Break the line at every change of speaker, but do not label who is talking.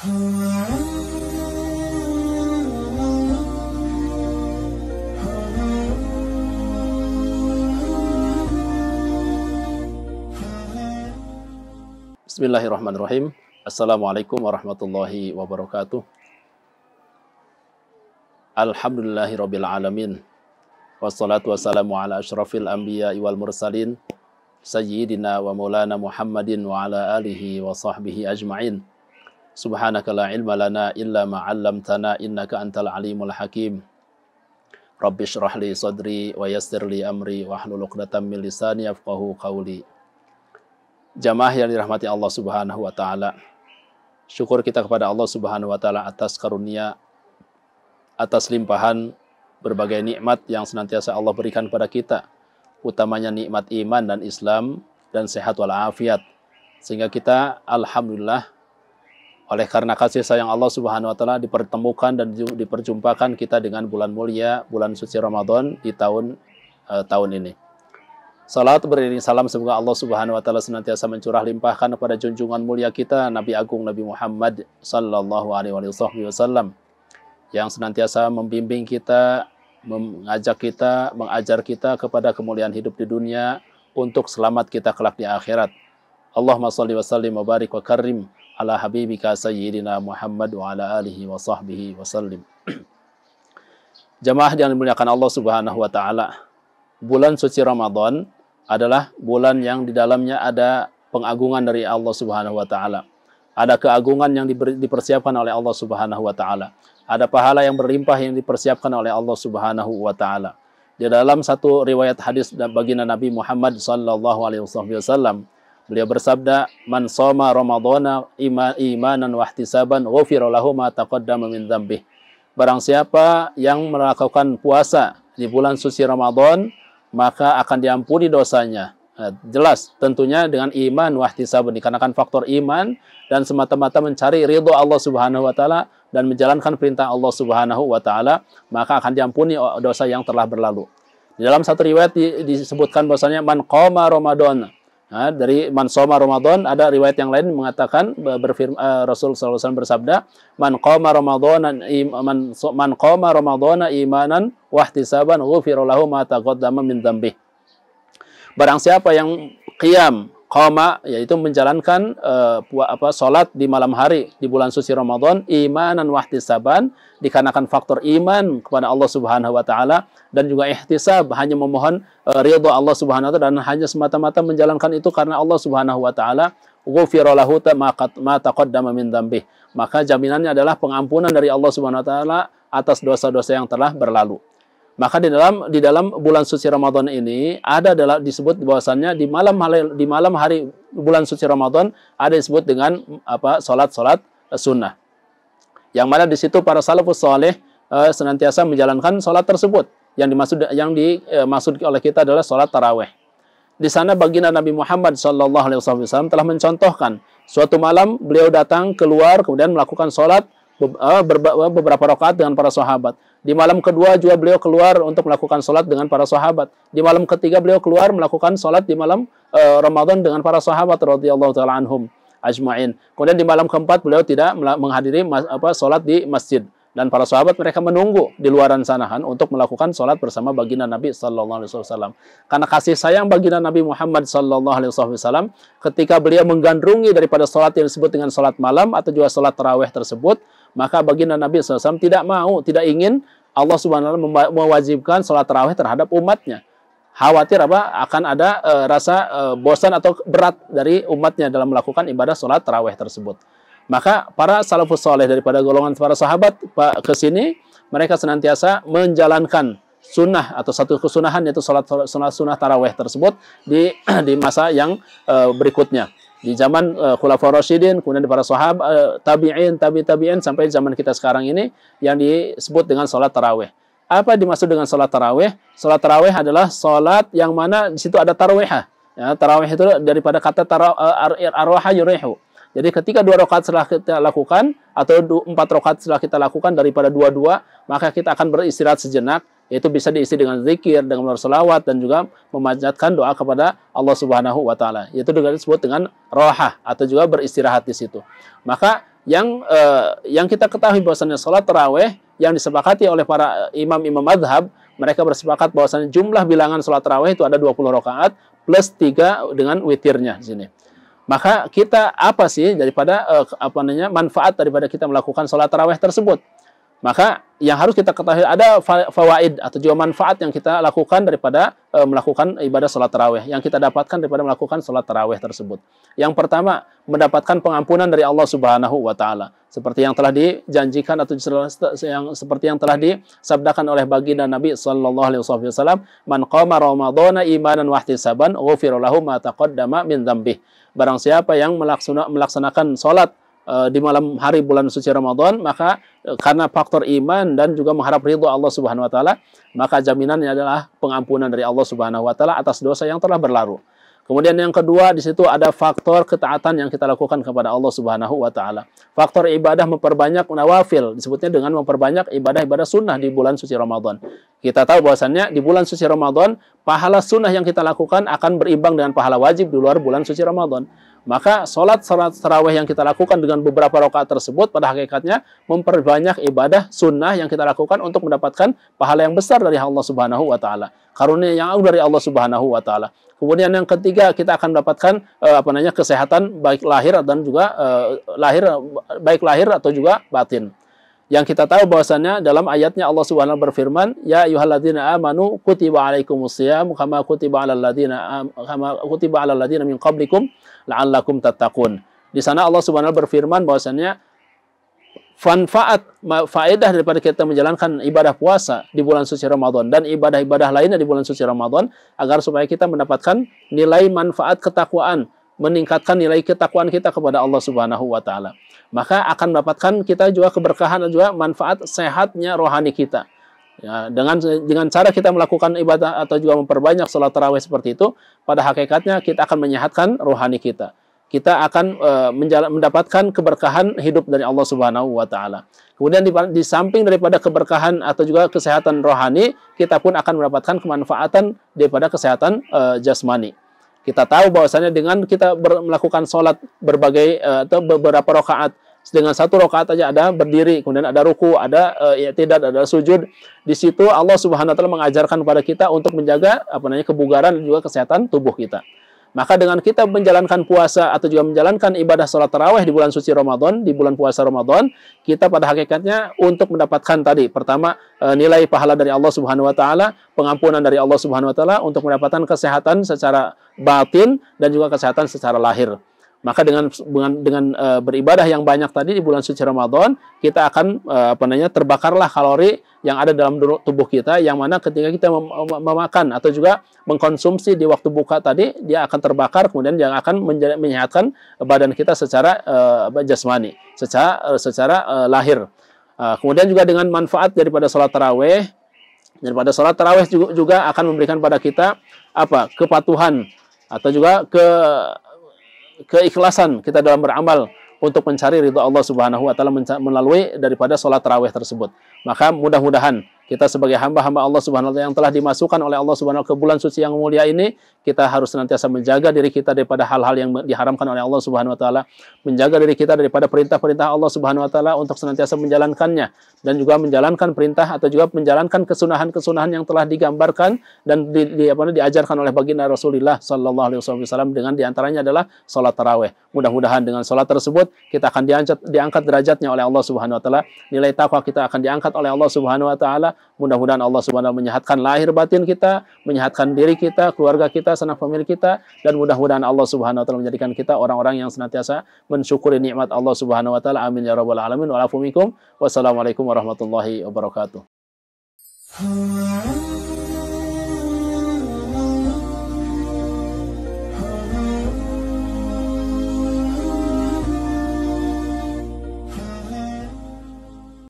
Bismillahirrahmanirrahim. Assalamualaikum warahmatullahi wabarakatuh. Alhamdulillahirabbil alamin. Wassalatu wassalamu ala asyrafil anbiya'i wal mursalin sayyidina wa maulana Muhammadin wa ala alihi wa sahbihi ajma'in. Subhanaka la ilma lana illa ma 'allamtana innaka antal alimul hakim. Rabbi shrah li sadri wa yassir li amri wahlul 'uqdatam min lisani yafqahu qawli. Jamaah yang dirahmati Allah Subhanahu wa taala. Syukur kita kepada Allah Subhanahu wa taala atas karunia, atas limpahan berbagai nikmat yang senantiasa Allah berikan kepada kita, utamanya nikmat iman dan Islam dan sehat walafiat. Sehingga kita alhamdulillah oleh karena kasih sayang Allah Subhanahu wa taala dipertemukan dan diperjumpakan kita dengan bulan mulia, bulan suci Ramadan di tahun ini. Salat beriring salam semoga Allah Subhanahu wa taala senantiasa mencurah limpahkan kepada junjungan mulia kita Nabi Agung Nabi Muhammad sallallahu alaihi wasallam yang senantiasa membimbing kita, mengajak kita, mengajar kita kepada kemuliaan hidup di dunia untuk selamat kita kelak di akhirat. Allahumma shalli wa sallim wa barik wa karim ala habibika sayyidina Muhammad wa ala alihi wa sahbihi wasallim. Jamaah yang dimuliakan Allah Subhanahu wa taala. Bulan suci Ramadan adalah bulan yang di dalamnya ada pengagungan dari Allah Subhanahu wa taala. Ada keagungan yang dipersiapkan oleh Allah Subhanahu wa taala. Ada pahala yang berlimpah yang dipersiapkan oleh Allah Subhanahu wa taala. Di dalam satu riwayat hadis baginda Nabi Muhammad sallallahu alaihi wasallam, beliau bersabda, "Man shoma Ramadhana imanan wa ihtisaban, ghufira lahu ma taqaddama min dzambih." Barang siapa yang melakukan puasa di bulan suci Ramadan, maka akan diampuni dosanya. Jelas, tentunya dengan iman wahtisab, dikarenakan faktor iman dan semata-mata mencari ridho Allah Subhanahu wa taala dan menjalankan perintah Allah Subhanahu wa taala, maka akan diampuni dosa yang telah berlalu. Di dalam satu riwayat disebutkan bahwasanya man qama Ramadan. Dari man shoma Ramadan, ada riwayat yang lain mengatakan Rasul sallallahu alaihi wasallam bersabda, man qama Ramadhana imanan wahtisaban ghufira lahu ma taqaddama min dzambih. Barang siapa yang qiyam, qama yaitu menjalankan salat di malam hari di bulan suci Ramadan imanan wahtisaban, dikarenakan faktor iman kepada Allah Subhanahu wa taala dan juga ihtisab, hanya memohon ridha Allah Subhanahu wa taala dan hanya semata-mata menjalankan itu karena Allah Subhanahu wa taala, ghufira lahu ma taqaddama min dzambih. Maka jaminannya adalah pengampunan dari Allah Subhanahu wa taala atas dosa-dosa yang telah berlalu. Maka di dalam bulan suci Ramadan ini disebut bahwasannya di malam hari bulan suci Ramadan ada disebut dengan salat sunnah. Yang mana di situ para salafus saleh senantiasa menjalankan salat tersebut. Yang dimaksud oleh kita adalah salat tarawih. Di sana baginda Nabi Muhammad sallallahu alaihi wasallam telah mencontohkan suatu malam beliau datang keluar kemudian melakukan salat beberapa rakaat dengan para sahabat. Di malam kedua juga beliau keluar untuk melakukan salat dengan para sahabat. Di malam ketiga beliau keluar melakukan salat di malam Ramadan dengan para sahabat radhiyallahu taala anhum ajma'in. Kemudian di malam keempat beliau tidak menghadiri salat di masjid. Dan para sahabat mereka menunggu di luaran sanahan untuk melakukan salat bersama baginda Nabi sallallahu alaihi wasallam. Karena kasih sayang baginda Nabi Muhammad sallallahu alaihi wasallam, ketika beliau menggandrungi daripada salat yang disebut dengan salat malam atau juga salat tarawih tersebut, maka baginda Nabi sallallahu alaihi wasallam tidak ingin Allah Subhanahu wa taala mewajibkan salat tarawih terhadap umatnya. Khawatir akan ada rasa bosan atau berat dari umatnya dalam melakukan ibadah salat tarawih tersebut. Maka para salafus saleh daripada golongan para sahabat ke sini, mereka senantiasa menjalankan sunnah atau satu kesunahan, yaitu sunnah tarawih tersebut di masa yang berikutnya. Di zaman Khulafaur Rasyidin, kemudian para sahabat, tabi'in sampai zaman kita sekarang ini yang disebut dengan salat tarawih. Apa dimaksud dengan salat tarawih? Salat tarawih adalah salat yang mana di situ ada tarawih. Ya, tarawih itu daripada kata arwaha yurihu. Jadi ketika 2 rakaat setelah kita lakukan atau 4 rakaat setelah kita lakukan daripada 2-2, maka kita akan beristirahat sejenak, yaitu bisa diisi dengan zikir, dengan berselawat dan juga memanjatkan doa kepada Allah Subhanahu wa taala. Yaitu juga disebut dengan rohah atau juga beristirahat di situ. Maka yang kita ketahui bahwasanya salat tarawih yang disepakati oleh para imam-imam madhab, mereka bersepakat bahwasanya jumlah bilangan salat tarawih itu ada 20 rakaat plus 3 dengan witirnya di sini. Maka kita apa sih daripada manfaat daripada kita melakukan salat tarawih tersebut? Maka yang harus kita ketahui ada fawaid atau juga manfaat yang kita lakukan daripada melakukan ibadah salat tarawih, yang kita dapatkan daripada melakukan salat tarawih tersebut. Yang pertama, mendapatkan pengampunan dari Allah Subhanahu wa taala. Seperti yang telah dijanjikan atau seperti yang telah disabdakan oleh baginda Nabi sallallahu alaihi wasallam, "Man qama ramadhana imanan wa ihtisaban, ghufira lahu ma taqaddama min dzambih." Barang siapa yang melaksanakan salat di malam hari bulan suci Ramadan, maka karena faktor iman dan juga mengharap ridho Allah Subhanahu wa taala, maka jaminannya adalah pengampunan dari Allah Subhanahu wa taala atas dosa yang telah berlalu. Kemudian yang kedua, di situ ada faktor ketaatan yang kita lakukan kepada Allah Subhanahu wa taala. Faktor ibadah memperbanyak nawafil, disebutnya dengan memperbanyak ibadah-ibadah sunnah di bulan suci Ramadan. Kita tahu bahwasannya di bulan suci Ramadan, pahala sunnah yang kita lakukan akan berimbang dengan pahala wajib di luar bulan suci Ramadan. Maka salat tarawih yang kita lakukan dengan beberapa rakaat tersebut pada hakikatnya memperbanyak ibadah sunnah yang kita lakukan untuk mendapatkan pahala yang besar dari Allah Subhanahu wa taala. Karunia yang agung dari Allah Subhanahu wa taala. Kemudian yang ketiga, kita akan mendapatkan kesehatan baik lahir dan juga baik lahir atau juga batin. Yang kita tahu bahwasannya dalam ayatnya Allah Subhanahu berfirman, "Ya ayyuhalladzina amanu kutiba alaikumusiyam kama kutiba alal ladzina min qablikum la'allakum tattaqun." Di sana Allah Subhanahu berfirman bahwasannya faedah daripada kita menjalankan ibadah puasa di bulan suci Ramadan dan ibadah-ibadah lainnya di bulan suci Ramadan agar supaya kita mendapatkan nilai manfaat ketakwaan, meningkatkan nilai ketakwaan kita kepada Allah Subhanahu wa taala. Maka akan mendapatkan kita juga keberkahan dan juga manfaat sehatnya rohani kita. Ya, dengan cara kita melakukan ibadah atau juga memperbanyak salat tarawih seperti itu, pada hakikatnya kita akan menyehatkan rohani kita. Kita akan mendapatkan keberkahan hidup dari Allah Subhanahu wa taala. Kemudian di samping daripada keberkahan atau juga kesehatan rohani, kita pun akan mendapatkan kemanfaatan daripada kesehatan jasmani. Kita tahu bahwasanya dengan kita melakukan sholat berbagai atau beberapa rakaat, dengan satu rakaat aja ada berdiri, kemudian ada ruku, ada i'tidal, ada sujud. Di situ Allah Subhanahu wa taala mengajarkan kepada kita untuk menjaga kebugaran dan juga kesehatan tubuh kita. Maka dengan kita menjalankan puasa atau juga menjalankan ibadah sholat tarawih di bulan suci Ramadan, di bulan puasa Ramadan, kita pada hakikatnya untuk mendapatkan tadi, pertama nilai pahala dari Allah Subhanahu wa taala, pengampunan dari Allah Subhanahu wa taala, untuk mendapatkan kesehatan secara batin dan juga kesehatan secara lahir. Maka dengan beribadah yang banyak tadi di bulan suci Ramadan, kita akan terbakarlah kalori yang ada dalam tubuh kita, yang mana ketika kita memakan atau juga mengkonsumsi di waktu buka tadi, dia akan terbakar, kemudian yang akan menyehatkan badan kita secara jasmani, secara lahir. Kemudian juga dengan manfaat daripada sholat tarawih, juga akan memberikan pada kita kepatuhan atau juga keikhlasan kita dalam beramal untuk mencari ridha Allah Subhanahu wa taala melalui daripada sholat tarawih tersebut. Maka mudah-mudahan kita sebagai hamba-hamba Allah Subhanahu wa taala yang telah dimasukkan oleh Allah Subhanahu wa taala ke bulan suci yang mulia ini, kita harus senantiasa menjaga diri kita daripada hal-hal yang diharamkan oleh Allah Subhanahu wa taala, menjaga diri kita daripada perintah-perintah Allah Subhanahu wa taala untuk senantiasa menjalankannya, dan juga menjalankan perintah atau juga menjalankan kesunahan-kesunahan yang telah digambarkan dan diajarkan oleh baginda Rasulullah sallallahu alaihi wasallam, dengan diantaranya adalah salat tarawih. Mudah-mudahan dengan salat tersebut kita akan diangkat derajatnya oleh Allah Subhanahu wa taala, nilai takwa kita akan diangkat oleh Allah Subhanahu wa taala. Mudah-mudahan Allah Subhanahu wa taala menyehatkan lahir batin kita, menyehatkan diri kita, keluarga kita, sanak famili kita, dan mudah-mudahan Allah Subhanahu wa taala menjadikan kita orang-orang yang senantiasa mensyukuri nikmat Allah Subhanahu wa taala. Amin ya rabbal alamin. Wa afu minkum. Wassalamualaikum warahmatullahi wabarakatuh.